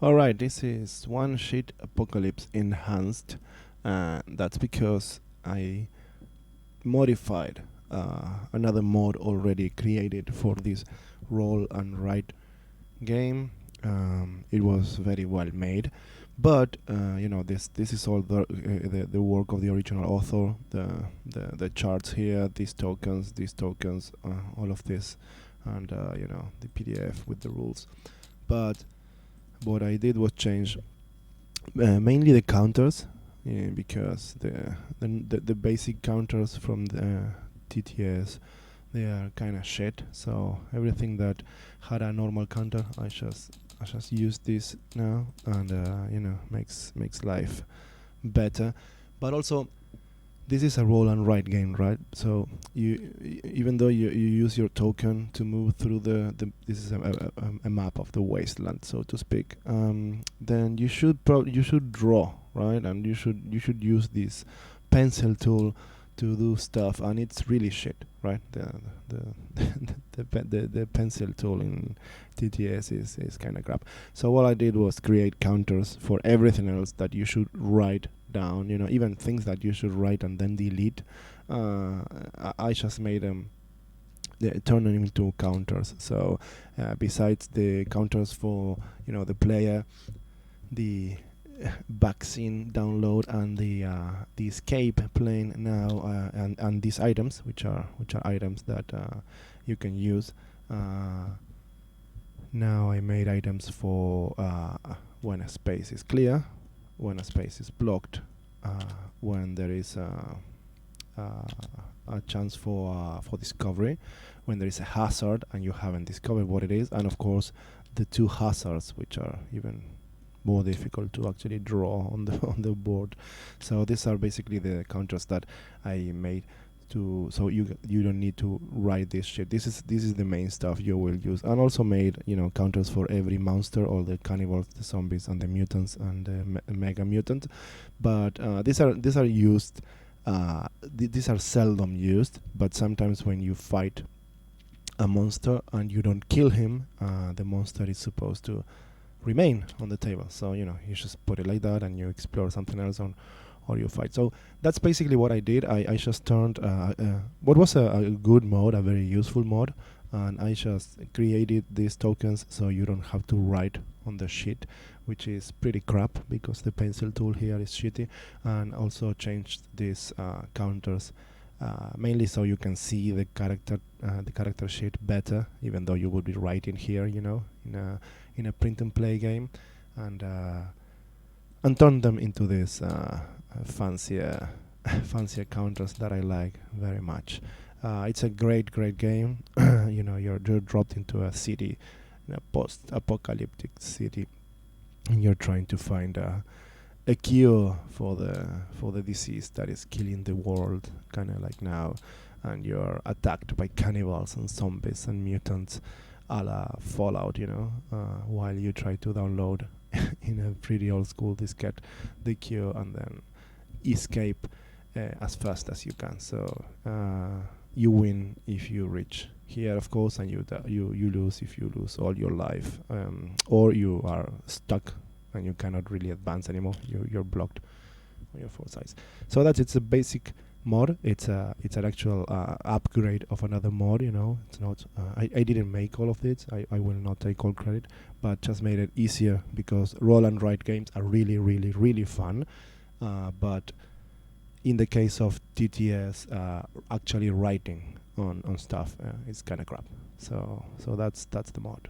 Alright, this is One Sheet Apocalypse Enhanced. That's because I modified another mod already created for this roll and write game. It was very well made, but this is all the work of the original author. The charts here, these tokens, all of this, and the PDF with the rules. But what I did was change mainly the counters, because the basic counters from the TTS, they are kind of shit. So everything that had a normal counter, I just use this now, and makes life better. But also, this is a roll and write game, right? So even though you use your token to move through this is a map of the wasteland, so to speak. Then you should draw, right? And you should use this pencil tool to do stuff, and it's really shit, right? The pencil tool in TTS is kind of crap. So what I did was create counters for everything else that you should write down, even things that you should write and then delete. I just made them, turn them into counters. So besides the counters for the player, the vaccine download, and the escape plane now, and these items, which are items that you can use. Now I made items for when a space is clear, when a space is blocked, when there is a chance for discovery, when there is a hazard and you haven't discovered what it is, and of course the two hazards, which are even more difficult to actually draw on the on the board. So these are basically the counters that I made so you don't need to write this shit. This is the main stuff you will use, and also made counters for every monster, all the cannibals, the zombies, and the mutants, and the mega mutant. But these are used. These are seldom used, but sometimes when you fight a monster and you don't kill him, the monster is supposed to remain on the table. So you just put it like that, and you explore something else on, or you fight. So that's basically what I did. I just turned what was a good mod, a very useful mod, and I just created these tokens so you don't have to write on the sheet, which is pretty crap because the pencil tool here is shitty. And also changed these counters mainly so you can see the character sheet better, even though you would be writing here, in a print and play game, and turn them into this fancier counters that I like very much. It's a great game. You're dropped into a city, in a post-apocalyptic city, and you're trying to find a cure for the disease that is killing the world, kind of like now, and you're attacked by cannibals and zombies and mutants, a la Fallout, while you try to download in a pretty old school diskette the cure, and then escape as fast as you can. So you win if you reach here, of course, and you lose if you lose all your life, or you are stuck and you cannot really advance anymore. You're blocked on your four sides. So it's a basic mod. It's an actual upgrade of another mod. It's not. I didn't make all of it. I will not take all credit, but just made it easier because roll and write games are really, really, really fun. But in the case of TTS, actually writing on stuff is kind of crap. So that's the mod.